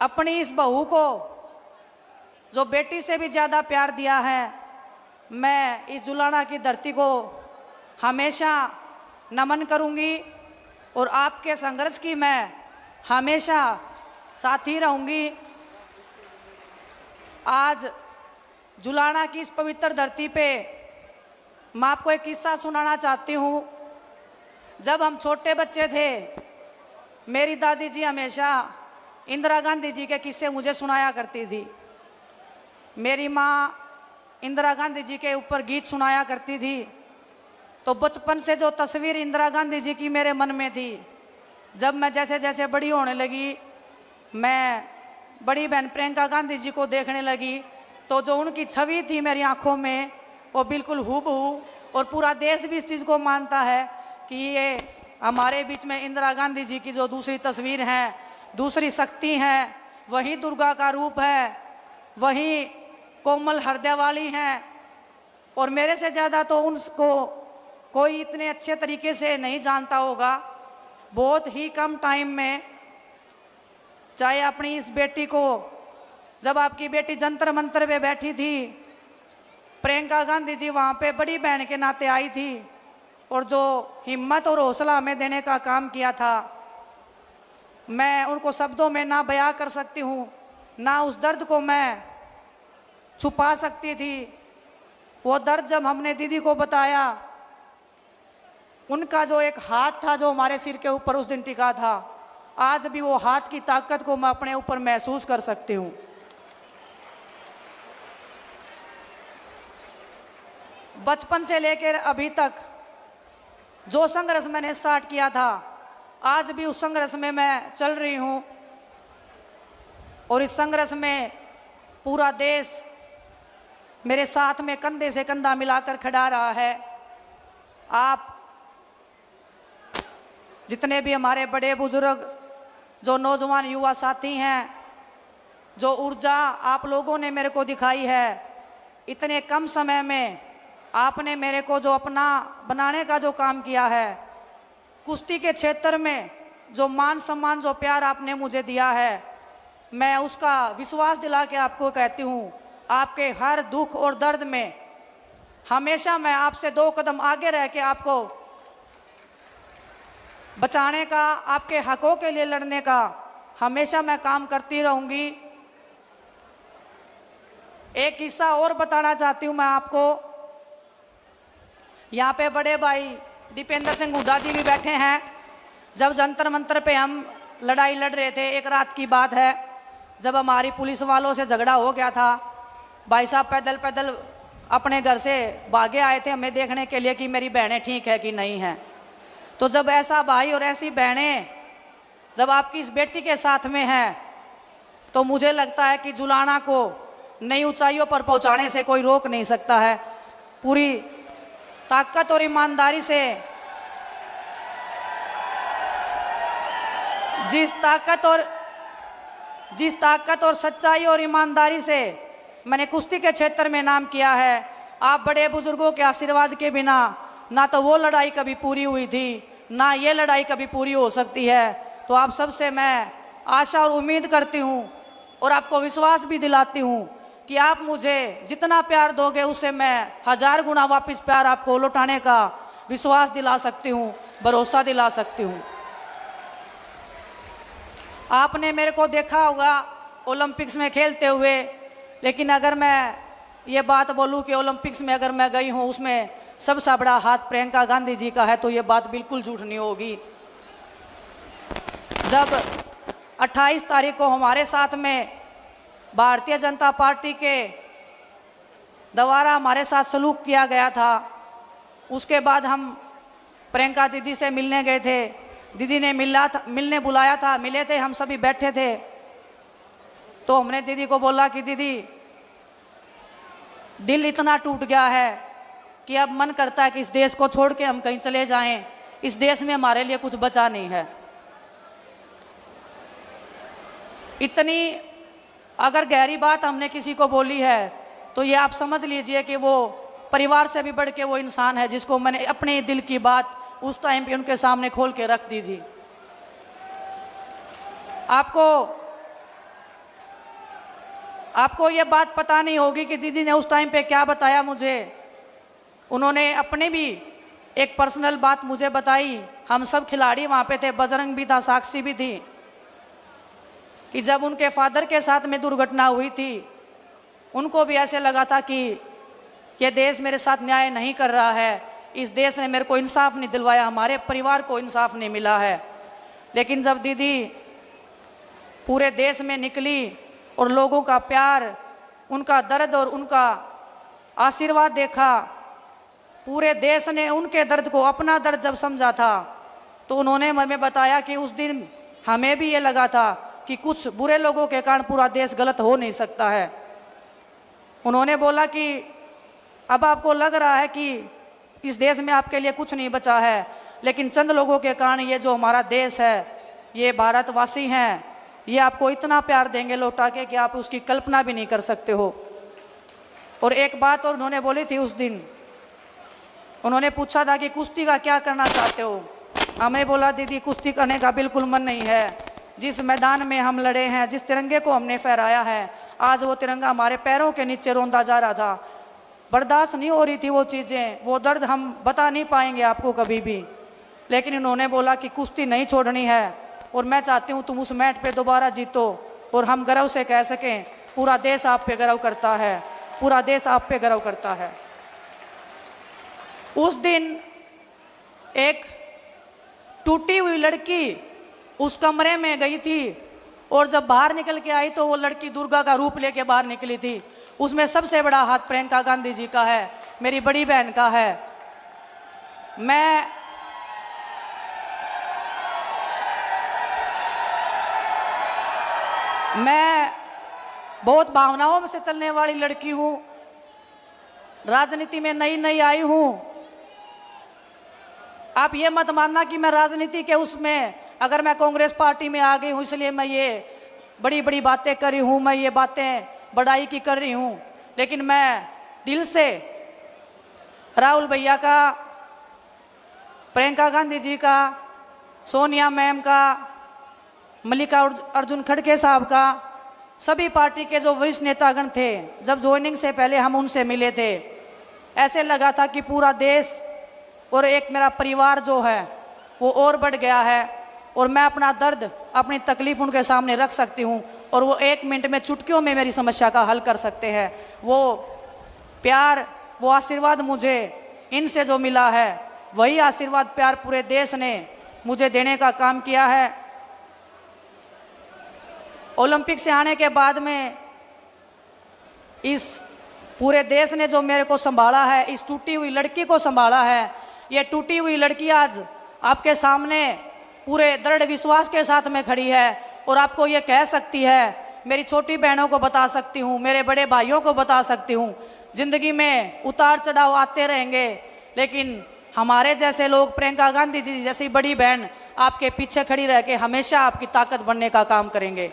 अपनी इस बहू को जो बेटी से भी ज़्यादा प्यार दिया है, मैं इस जुलाना की धरती को हमेशा नमन करूंगी और आपके संघर्ष की मैं हमेशा साथी रहूंगी। आज जुलाना की इस पवित्र धरती पे मैं आपको एक किस्सा सुनाना चाहती हूँ। जब हम छोटे बच्चे थे, मेरी दादी जी हमेशा इंदिरा गांधी जी के किस्से मुझे सुनाया करती थी। मेरी माँ इंदिरा गांधी जी के ऊपर गीत सुनाया करती थी। तो बचपन से जो तस्वीर इंदिरा गांधी जी की मेरे मन में थी, जब मैं जैसे जैसे बड़ी होने लगी, मैं बड़ी बहन प्रियंका गांधी जी को देखने लगी, तो जो उनकी छवि थी मेरी आंखों में, वो बिल्कुल हूबहू, और पूरा देश भी इस चीज़ को मानता है कि ये हमारे बीच में इंदिरा गांधी जी की जो दूसरी तस्वीर है, दूसरी शक्ति है, वही दुर्गा का रूप है, वही कोमल हृदय वाली हैं। और मेरे से ज़्यादा तो उनको कोई इतने अच्छे तरीके से नहीं जानता होगा। बहुत ही कम टाइम में, चाहे अपनी इस बेटी को, जब आपकी बेटी जंतर मंतर पे बैठी थी, प्रियंका गांधी जी वहाँ पे बड़ी बहन के नाते आई थी, और जो हिम्मत और हौसला हमें देने का काम किया था, मैं उनको शब्दों में ना बयां कर सकती हूँ, ना उस दर्द को मैं छुपा सकती थी। वो दर्द जब हमने दीदी को बताया, उनका जो एक हाथ था जो हमारे सिर के ऊपर उस दिन टिका था, आज भी वो हाथ की ताकत को मैं अपने ऊपर महसूस कर सकती हूँ। बचपन से लेकर अभी तक जो संघर्ष मैंने स्टार्ट किया था, आज भी उस संघर्ष में मैं चल रही हूँ। और इस संघर्ष में पूरा देश मेरे साथ में कंधे से कंधा मिलाकर खड़ा रहा है। आप जितने भी हमारे बड़े बुजुर्ग, जो नौजवान युवा साथी हैं, जो ऊर्जा आप लोगों ने मेरे को दिखाई है, इतने कम समय में आपने मेरे को जो अपना बनाने का जो काम किया है, कुश्ती के क्षेत्र में जो मान सम्मान, जो प्यार आपने मुझे दिया है, मैं उसका विश्वास दिला के आपको कहती हूँ, आपके हर दुख और दर्द में हमेशा मैं आपसे 2 कदम आगे रह के आपको बचाने का, आपके हकों के लिए लड़ने का हमेशा मैं काम करती रहूंगी। एक किस्सा और बताना चाहती हूँ मैं आपको। यहाँ पे बड़े भाई दीपेंद्र सिंह हुड्डा जी भी बैठे हैं। जब जंतर मंतर पे हम लड़ाई लड़ रहे थे, एक रात की बात है, जब हमारी पुलिस वालों से झगड़ा हो गया था, भाई साहब पैदल पैदल अपने घर से भागे आए थे हमें देखने के लिए कि मेरी बहनें ठीक है कि नहीं है। तो जब ऐसा भाई और ऐसी बहनें जब आपकी इस बेटी के साथ में हैं, तो मुझे लगता है कि जुलाना को नई ऊंचाइयों पर पहुंचाने से कोई रोक नहीं सकता है। पूरी ताकत और ईमानदारी से, जिस ताकत और सच्चाई और ईमानदारी से मैंने कुश्ती के क्षेत्र में नाम किया है, आप बड़े बुजुर्गों के आशीर्वाद के बिना ना तो वो लड़ाई कभी पूरी हुई थी, ना ये लड़ाई कभी पूरी हो सकती है। तो आप सबसे मैं आशा और उम्मीद करती हूँ और आपको विश्वास भी दिलाती हूँ कि आप मुझे जितना प्यार दोगे, उससे मैं 1000 गुना वापस प्यार आपको लौटाने का विश्वास दिला सकती हूँ, भरोसा दिला सकती हूँ। आपने मेरे को देखा होगा ओलंपिक्स में खेलते हुए, लेकिन अगर मैं ये बात बोलूं कि ओलंपिक्स में अगर मैं गई हूं, उसमें सबसे बड़ा हाथ प्रियंका गांधी जी का है, तो ये बात बिल्कुल झूठ नहीं होगी। जब 28 तारीख को हमारे साथ में भारतीय जनता पार्टी के द्वारा हमारे साथ सलूक किया गया था, उसके बाद हम प्रियंका दीदी से मिलने गए थे। दीदी ने मिलने बुलाया था, मिले थे, हम सभी बैठे थे। तो हमने दीदी को बोला कि दीदी, दिल इतना टूट गया है कि अब मन करता है कि इस देश को छोड़ के हम कहीं चले जाएं, इस देश में हमारे लिए कुछ बचा नहीं है। इतनी अगर गहरी बात हमने किसी को बोली है, तो ये आप समझ लीजिए कि वो परिवार से भी बढ़ के वो इंसान है जिसको मैंने अपने दिल की बात उस टाइम पे उनके सामने खोल के रख दी थी। आपको आपको ये बात पता नहीं होगी कि दीदी ने उस टाइम पे क्या बताया मुझे। उन्होंने अपने भी एक पर्सनल बात मुझे बताई। हम सब खिलाड़ी वहाँ पे थे, बजरंग भी था, साक्षी भी थी, कि जब उनके फादर के साथ में दुर्घटना हुई थी, उनको भी ऐसे लगा था कि ये देश मेरे साथ न्याय नहीं कर रहा है, इस देश ने मेरे को इंसाफ नहीं दिलवाया, हमारे परिवार को इंसाफ नहीं मिला है। लेकिन जब दीदी पूरे देश में निकली और लोगों का प्यार, उनका दर्द और उनका आशीर्वाद देखा, पूरे देश ने उनके दर्द को अपना दर्द जब समझा था, तो उन्होंने हमें बताया कि उस दिन हमें भी ये लगा था कि कुछ बुरे लोगों के कारण पूरा देश गलत हो नहीं सकता है। उन्होंने बोला कि अब आपको लग रहा है कि इस देश में आपके लिए कुछ नहीं बचा है, लेकिन चंद लोगों के कारण ये जो हमारा देश है, ये भारतवासी हैं, ये आपको इतना प्यार देंगे लौटा के कि आप उसकी कल्पना भी नहीं कर सकते हो। और एक बात और उन्होंने बोली थी उस दिन, उन्होंने पूछा था कि कुश्ती का क्या करना चाहते हो। हमने बोला दीदी कुश्ती करने का बिल्कुल मन नहीं है। जिस मैदान में हम लड़े हैं, जिस तिरंगे को हमने फहराया है, आज वो तिरंगा हमारे पैरों के नीचे रोंदा जा रहा था। बर्दाश्त नहीं हो रही थी वो चीज़ें, वो दर्द हम बता नहीं पाएंगे आपको कभी भी। लेकिन उन्होंने बोला कि कुश्ती नहीं छोड़नी है और मैं चाहती हूँ तुम उस मैट पे दोबारा जीतो और हम गर्व से कह सकें पूरा देश आप पे गर्व करता है, पूरा देश आप पे गर्व करता है। उस दिन एक टूटी हुई लड़की उस कमरे में गई थी और जब बाहर निकल के आई तो वो लड़की दुर्गा का रूप लेके बाहर निकली थी। उसमें सबसे बड़ा हाथ प्रियंका गांधी जी का है, मेरी बड़ी बहन का है। मैं बहुत भावनाओं में से चलने वाली लड़की हूँ, राजनीति में नई नई आई हूँ। आप ये मत मानना कि मैं राजनीति के उसमें, अगर मैं कांग्रेस पार्टी में आ गई हूँ इसलिए मैं ये बड़ी बड़ी बातें कर रही हूँ, मैं ये बातें बड़ाई की कर रही हूँ। लेकिन मैं दिल से राहुल भैया का, प्रियंका गांधी जी का, सोनिया मैम का, मल्लिकार्जुन खड़गे साहब का, सभी पार्टी के जो वरिष्ठ नेतागण थे, जब ज्वाइनिंग से पहले हम उनसे मिले थे, ऐसे लगा था कि पूरा देश और एक मेरा परिवार जो है वो और बढ़ गया है और मैं अपना दर्द, अपनी तकलीफ उनके सामने रख सकती हूँ और वो 1 मिनट में चुटकियों में मेरी समस्या का हल कर सकते हैं। वो प्यार, वो आशीर्वाद मुझे इनसे जो मिला है, वही आशीर्वाद प्यार पूरे देश ने मुझे देने का काम किया है। ओलंपिक से आने के बाद में इस पूरे देश ने जो मेरे को संभाला है, इस टूटी हुई लड़की को संभाला है। ये टूटी हुई लड़की आज आपके सामने पूरे दृढ़ विश्वास के साथ में खड़ी है और आपको ये कह सकती है, मेरी छोटी बहनों को बता सकती हूँ, मेरे बड़े भाइयों को बता सकती हूँ, जिंदगी में उतार चढ़ाव आते रहेंगे, लेकिन हमारे जैसे लोग, प्रियंका गांधी जी जैसी बड़ी बहन आपके पीछे खड़ी रह के हमेशा आपकी ताकत बनने का काम करेंगे।